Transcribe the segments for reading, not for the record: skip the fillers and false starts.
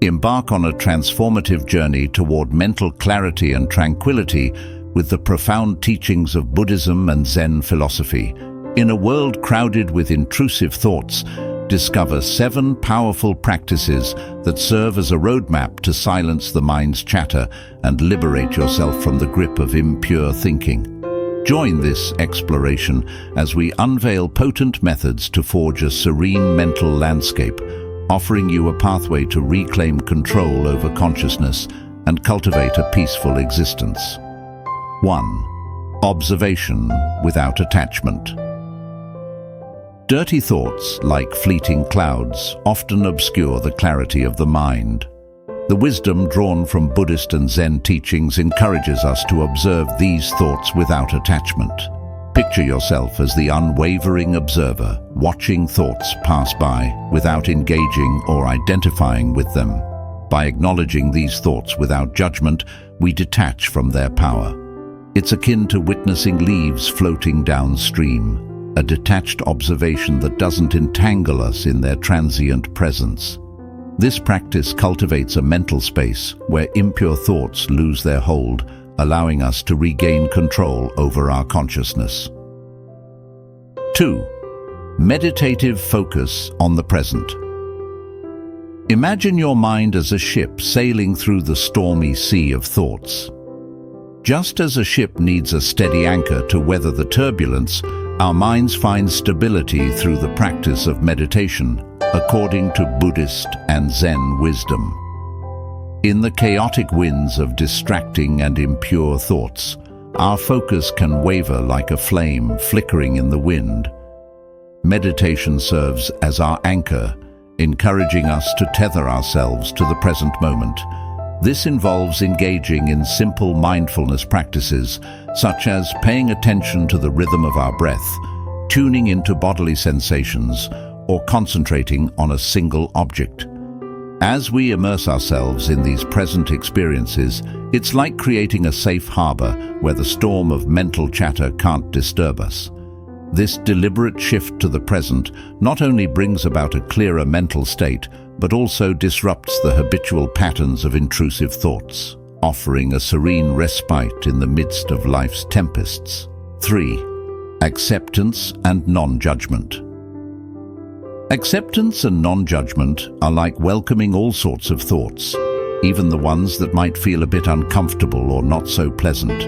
Embark on a transformative journey toward mental clarity and tranquility with the profound teachings of Buddhism and Zen philosophy. In a world crowded with intrusive thoughts, discover 7 powerful practices that serve as a roadmap to silence the mind's chatter and liberate yourself from the grip of impure thinking. Join this exploration as we unveil potent methods to forge a serene mental landscape, offering you a pathway to reclaim control over consciousness and cultivate a peaceful existence. 1. Observation without attachment. Dirty thoughts, like fleeting clouds, often obscure the clarity of the mind. The wisdom drawn from Buddhist and Zen teachings encourages us to observe these thoughts without attachment. Picture yourself as the unwavering observer, watching thoughts pass by without engaging or identifying with them. By acknowledging these thoughts without judgment, we detach from their power. It's akin to witnessing leaves floating downstream, a detached observation that doesn't entangle us in their transient presence. This practice cultivates a mental space where impure thoughts lose their hold, allowing us to regain control over our consciousness. 2. Meditative focus on the present. Imagine your mind as a ship sailing through the stormy sea of thoughts. Just as a ship needs a steady anchor to weather the turbulence, our minds find stability through the practice of meditation, according to Buddhist and Zen wisdom. In the chaotic winds of distracting and impure thoughts, our focus can waver like a flame flickering in the wind. Meditation serves as our anchor, encouraging us to tether ourselves to the present moment. This involves engaging in simple mindfulness practices, such as paying attention to the rhythm of our breath, tuning into bodily sensations, or concentrating on a single object. As we immerse ourselves in these present experiences, it's like creating a safe harbor where the storm of mental chatter can't disturb us. This deliberate shift to the present not only brings about a clearer mental state, but also disrupts the habitual patterns of intrusive thoughts, offering a serene respite in the midst of life's tempests. 3. Acceptance and non-judgment. Acceptance and non-judgment are like welcoming all sorts of thoughts, even the ones that might feel a bit uncomfortable or not so pleasant.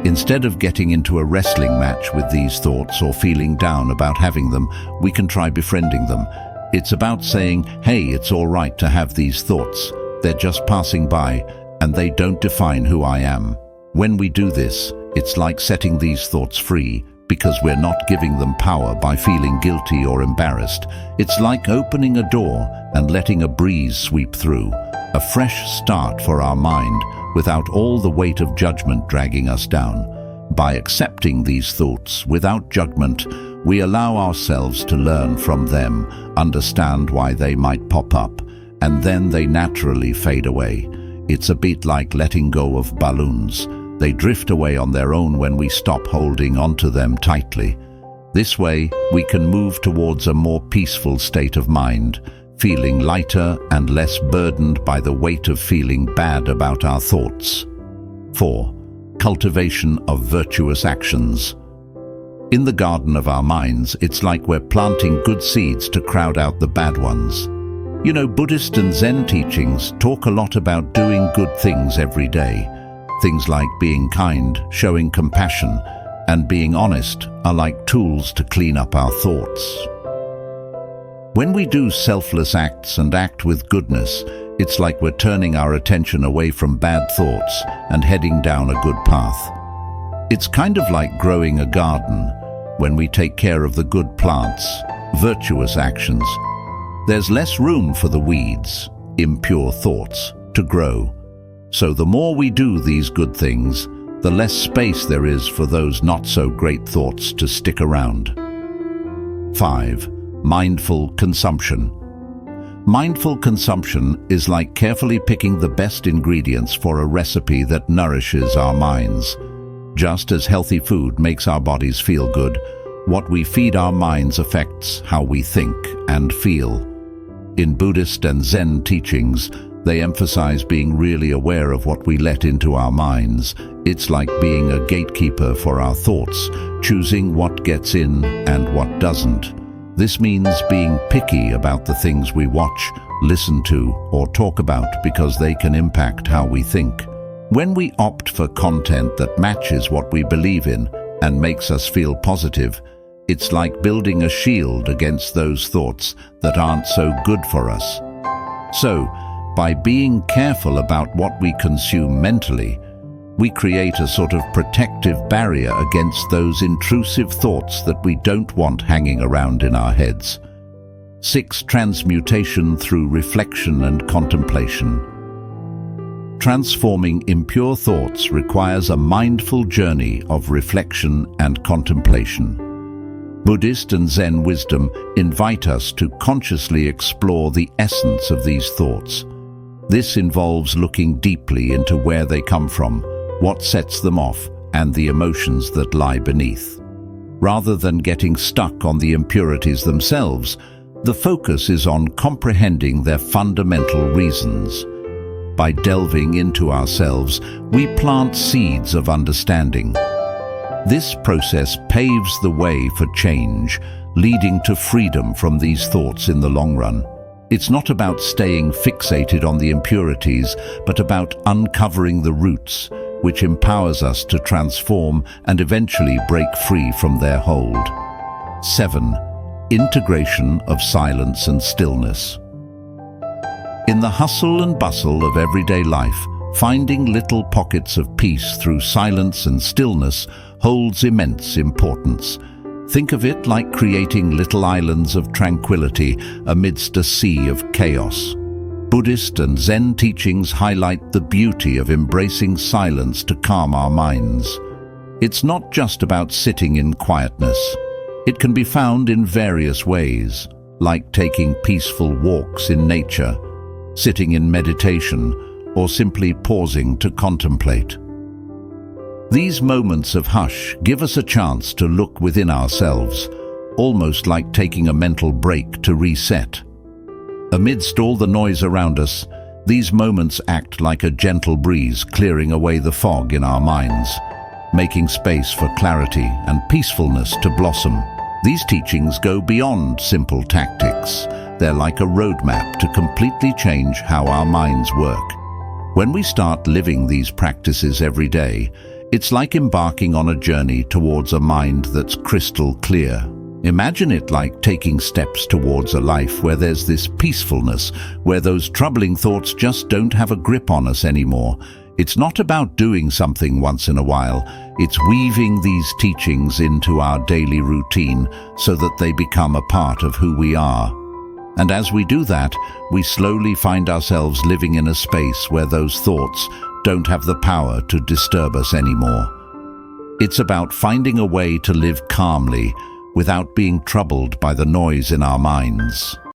Instead of getting into a wrestling match with these thoughts or feeling down about having them, we can try befriending them. It's about saying, hey, it's all right to have these thoughts. They're just passing by, and they don't define who I am. When we do this, it's like setting these thoughts free, because we're not giving them power by feeling guilty or embarrassed. It's like opening a door and letting a breeze sweep through, a fresh start for our mind without all the weight of judgment dragging us down. By accepting these thoughts without judgment, we allow ourselves to learn from them, understand why they might pop up, and then they naturally fade away. It's a bit like letting go of balloons. They drift away on their own when we stop holding onto them tightly. This way, we can move towards a more peaceful state of mind, feeling lighter and less burdened by the weight of feeling bad about our thoughts. 4. Cultivation of virtuous actions. In the garden of our minds, it's like we're planting good seeds to crowd out the bad ones. You know, Buddhist and Zen teachings talk a lot about doing good things every day. Things like being kind, showing compassion, and being honest are like tools to clean up our thoughts. When we do selfless acts and act with goodness, it's like we're turning our attention away from bad thoughts and heading down a good path. It's kind of like growing a garden. When we take care of the good plants, virtuous actions, there's less room for the weeds, impure thoughts, to grow. So the more we do these good things, the less space there is for those not-so-great thoughts to stick around. 5. Mindful consumption. Mindful consumption is like carefully picking the best ingredients for a recipe that nourishes our minds. Just as healthy food makes our bodies feel good, what we feed our minds affects how we think and feel. In Buddhist and Zen teachings, They emphasize being really aware of what we let into our minds. It's like being a gatekeeper for our thoughts, choosing what gets in and what doesn't. This means being picky about the things we watch, listen to, or talk about because they can impact how we think. When we opt for content that matches what we believe in and makes us feel positive, it's like building a shield against those thoughts that aren't so good for us. So, by being careful about what we consume mentally, we create a sort of protective barrier against those intrusive thoughts that we don't want hanging around in our heads. 6. Transmutation through reflection and contemplation. Transforming impure thoughts requires a mindful journey of reflection and contemplation. Buddhist and Zen wisdom invite us to consciously explore the essence of these thoughts. This involves looking deeply into where they come from, what sets them off, and the emotions that lie beneath. Rather than getting stuck on the impurities themselves, the focus is on comprehending their fundamental reasons. By delving into ourselves, we plant seeds of understanding. This process paves the way for change, leading to freedom from these thoughts in the long run. It's not about staying fixated on the impurities, but about uncovering the roots, which empowers us to transform and eventually break free from their hold. 7. Integration of silence and stillness. In the hustle and bustle of everyday life, finding little pockets of peace through silence and stillness holds immense importance. Think of it like creating little islands of tranquility amidst a sea of chaos. Buddhist and Zen teachings highlight the beauty of embracing silence to calm our minds. It's not just about sitting in quietness. It can be found in various ways, like taking peaceful walks in nature, sitting in meditation, or simply pausing to contemplate. These moments of hush give us a chance to look within ourselves, almost like taking a mental break to reset. Amidst all the noise around us, these moments act like a gentle breeze clearing away the fog in our minds, making space for clarity and peacefulness to blossom. These teachings go beyond simple tactics. They're like a roadmap to completely change how our minds work. When we start living these practices every day, it's like embarking on a journey towards a mind that's crystal clear. Imagine it like taking steps towards a life where there's this peacefulness, where those troubling thoughts just don't have a grip on us anymore. It's not about doing something once in a while. It's weaving these teachings into our daily routine so that they become a part of who we are. And as we do that, we slowly find ourselves living in a space where those thoughts don't have the power to disturb us anymore. It's about finding a way to live calmly without being troubled by the noise in our minds.